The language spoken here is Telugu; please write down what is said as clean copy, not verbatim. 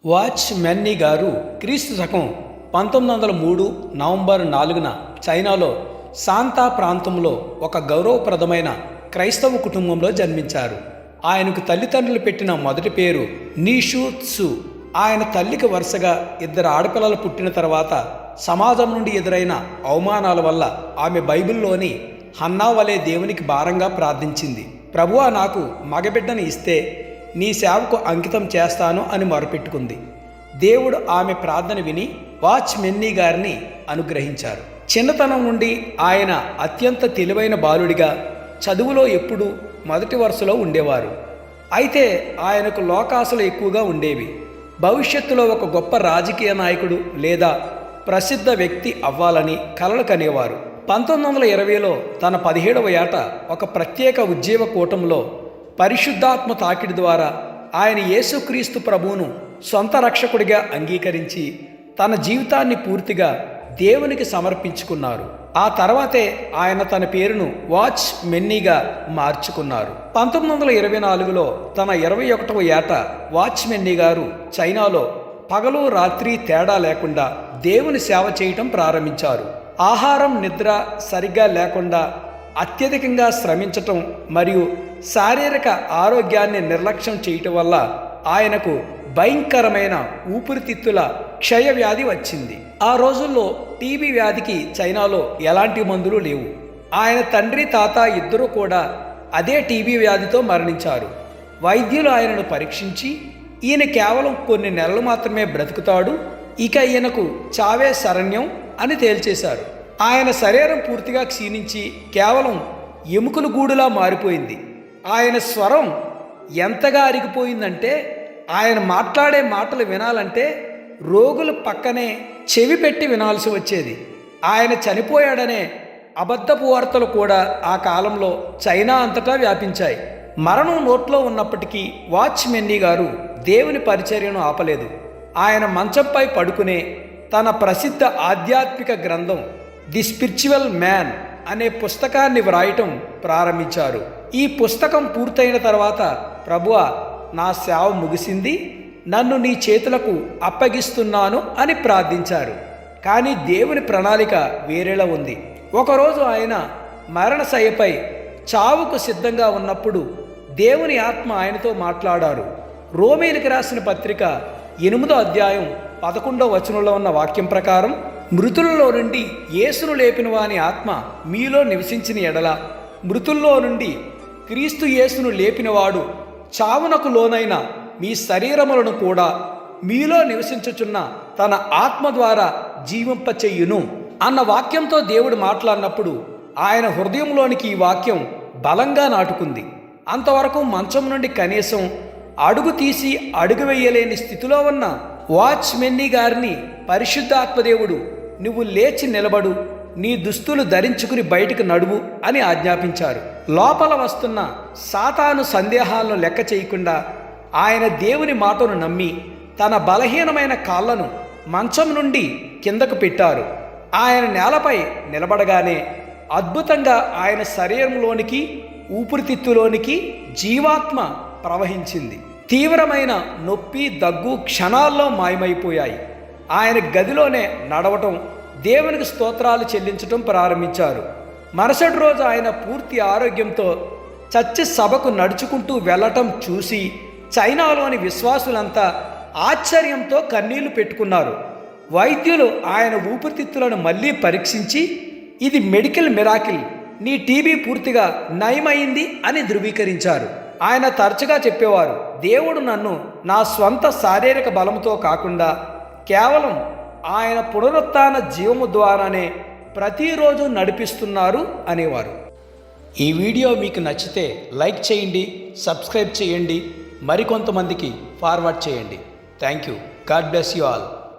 వాచ్ మెన్నీ గారు క్రీస్తు శకం 1903 నవంబర్ 4న చైనాలో శాంతా ప్రాంతంలో ఒక గౌరవప్రదమైన క్రైస్తవ కుటుంబంలో జన్మించారు. ఆయనకు తల్లిదండ్రులు పెట్టిన మొదటి పేరు నీషు త్సు. ఆయన తల్లికి వరుసగా 2 ఆడపిల్లలు పుట్టిన తర్వాత సమాజం నుండి ఎదురైన అవమానాల వల్ల ఆమె బైబిల్లోని హన్నా వలె దేవునికి భారంగా ప్రార్థించింది. ప్రభువా, నాకు మగబిడ్డను ఇస్తే నీ సేవకు అంకితం చేస్తాను అని మొరపెట్టుకుంది. దేవుడు ఆమె ప్రార్థన విని వాచ్ మెన్నీ గారిని అనుగ్రహించారు. చిన్నతనం నుండి ఆయన అత్యంత తెలివైన బాలుడిగా చదువులో ఎప్పుడూ మొదటి వరుసలో ఉండేవారు. అయితే ఆయనకు లోకాశలు ఎక్కువగా ఉండేవి. భవిష్యత్తులో ఒక గొప్ప రాజకీయ నాయకుడు లేదా ప్రసిద్ధ వ్యక్తి అవ్వాలని కలలు కనేవారు. 1920లో తన 17వ ఏట ఒక ప్రత్యేక ఉద్యోగ కూటంలో పరిశుద్ధాత్మ తాకిడి ద్వారా ఆయన యేసుక్రీస్తు ప్రభువును సొంత రక్షకుడిగా అంగీకరించి తన జీవితాన్ని పూర్తిగా దేవునికి సమర్పించుకున్నారు. ఆ తర్వాతే ఆయన తన పేరును వాచ్ మెన్నీగా మార్చుకున్నారు. 1924లో తన 21వ ఏట వాచ్ మెన్నీ గారు చైనాలో పగలు రాత్రి తేడా లేకుండా దేవుని సేవ చేయటం ప్రారంభించారు. ఆహారం నిద్ర సరిగ్గా లేకుండా అత్యధికంగా శ్రమించటం మరియు శారీరక ఆరోగ్యాన్ని నిర్లక్ష్యం చేయటం వల్ల ఆయనకు భయంకరమైన ఊపిరితిత్తుల క్షయవ్యాధి వచ్చింది. ఆ రోజుల్లో టీబీ వ్యాధికి చైనాలో ఎలాంటి మందులు లేవు. ఆయన తండ్రి తాత ఇద్దరూ కూడా అదే టీబీ వ్యాధితో మరణించారు. వైద్యులు ఆయనను పరీక్షించి ఈయన కేవలం కొన్ని నెలలు మాత్రమే బ్రతుకుతాడు, ఇక ఈయనకు చావే శరణ్యం అని తేల్చేశారు. ఆయన శరీరం పూర్తిగా క్షీణించి కేవలం ఎముకల గూడులా మారిపోయింది. ఆయన స్వరం ఎంతగా అరిగిపోయిందంటే ఆయన మాట్లాడే మాటలు వినాలంటే రోగుల పక్కనే చెవి పెట్టి వినాల్సి వచ్చేది. ఆయన చనిపోయాడనే అబద్ధపు వార్తలు కూడా ఆ కాలంలో చైనా అంతటా వ్యాపించాయి. మరణం నోట్లో ఉన్నప్పటికీ వాచ్ మెన్నీ గారు దేవుని పరిచర్యను ఆపలేదు. ఆయన మంచంపై పడుకునే తన ప్రసిద్ధ ఆధ్యాత్మిక గ్రంథం ది స్పిరిచువల్ మ్యాన్ అనే పుస్తకాన్ని వ్రాయటం ప్రారంభించారు. ఈ పుస్తకం పూర్తయిన తర్వాత, ప్రభువా, నా సేవ ముగిసింది, నన్ను నీ చేతులకు అప్పగిస్తున్నాను అని ప్రార్థించారు. కానీ దేవుని ప్రణాళిక వేరేలా ఉంది. ఒకరోజు ఆయన మరణశయ్యపై చావుకు సిద్ధంగా ఉన్నప్పుడు దేవుని ఆత్మ ఆయనతో మాట్లాడారు. రోమీయులకు రాసిన పత్రిక 8వ అధ్యాయం 11వ వచనంలో ఉన్న వాక్యం ప్రకారం, మృతులలో నుండి యేసును లేపిన వాని ఆత్మ మీలో నివసించిన ఎడల మృతుల్లో నుండి క్రీస్తు యేసును లేపినవాడు చావునకు లోనైన మీ శరీరములను కూడా మీలో నివసించుచున్న తన ఆత్మ ద్వారా జీవింపచెయ్యును అన్న వాక్యంతో దేవుడు మాట్లాడినప్పుడు ఆయన హృదయంలోనికి ఈ వాక్యం బలంగా నాటుకుంది. అంతవరకు మంచం నుండి కనీసం అడుగు తీసి అడుగు వేయలేని స్థితిలో ఉన్న వాచ్ మెన్నీ గారిని పరిశుద్ధాత్మదేవుడు, నువ్వు లేచి నిలబడు, నీ దుస్తులు ధరించుకుని బయటకు నడువు అని ఆజ్ఞాపించారు. లోపల వస్తున్న సాతాను సందేహాలను లెక్క చేయకుండా ఆయన దేవుని మాటను నమ్మి తన బలహీనమైన కాళ్లను మంచం నుండి కిందకు పెట్టారు. ఆయన నేలపై నిలబడగానే అద్భుతంగా ఆయన శరీరంలోనికి ఊపిరితిత్తులోనికి జీవాత్మ ప్రవహించింది. తీవ్రమైన నొప్పి దగ్గు క్షణాల్లో మాయమైపోయాయి. ఆయన గదిలోనే నడవటం, దేవునికి స్తోత్రాలు చెల్లించటం ప్రారంభించారు. మరుసటి రోజు ఆయన పూర్తి ఆరోగ్యంతో చర్చి సభకు నడుచుకుంటూ వెళ్ళటం చూసి చైనాలోని విశ్వాసులంతా ఆశ్చర్యంతో కన్నీళ్లు పెట్టుకున్నారు. వైద్యులు ఆయన ఊపిరితిత్తులను మళ్ళీ పరీక్షించి, ఇది మెడికల్ మిరాకిల్, నీ టీబీ పూర్తిగా నయమైంది అని ధృవీకరించారు. ఆయన తరచుగా చెప్పేవారు, దేవుడు నన్ను నా స్వంత శారీరక బలంతో కాకుండా కేవలం ఆయన పునరుత్థాన జీవము ద్వారానే ప్రతిరోజు నడిపిస్తున్నారు అనేవారు. ఈ వీడియో మీకు నచ్చితే లైక్ చేయండి, సబ్స్క్రైబ్ చేయండి, మరికొంతమందికి ఫార్వర్డ్ చేయండి. Thank you. God bless you all.